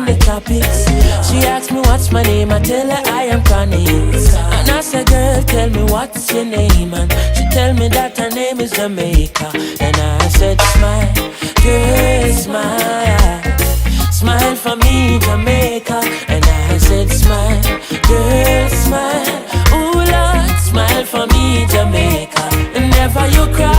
the topics. She asked me what's my name, I tell her I am Connie. And I said, girl, tell me what's your name. And she tell me that her name is Jamaica. And I said, smile, girl, smile. Smile for me, Jamaica. And I said, smile, girl, smile. Ooh, Lord, smile for me, Jamaica. And never you cry.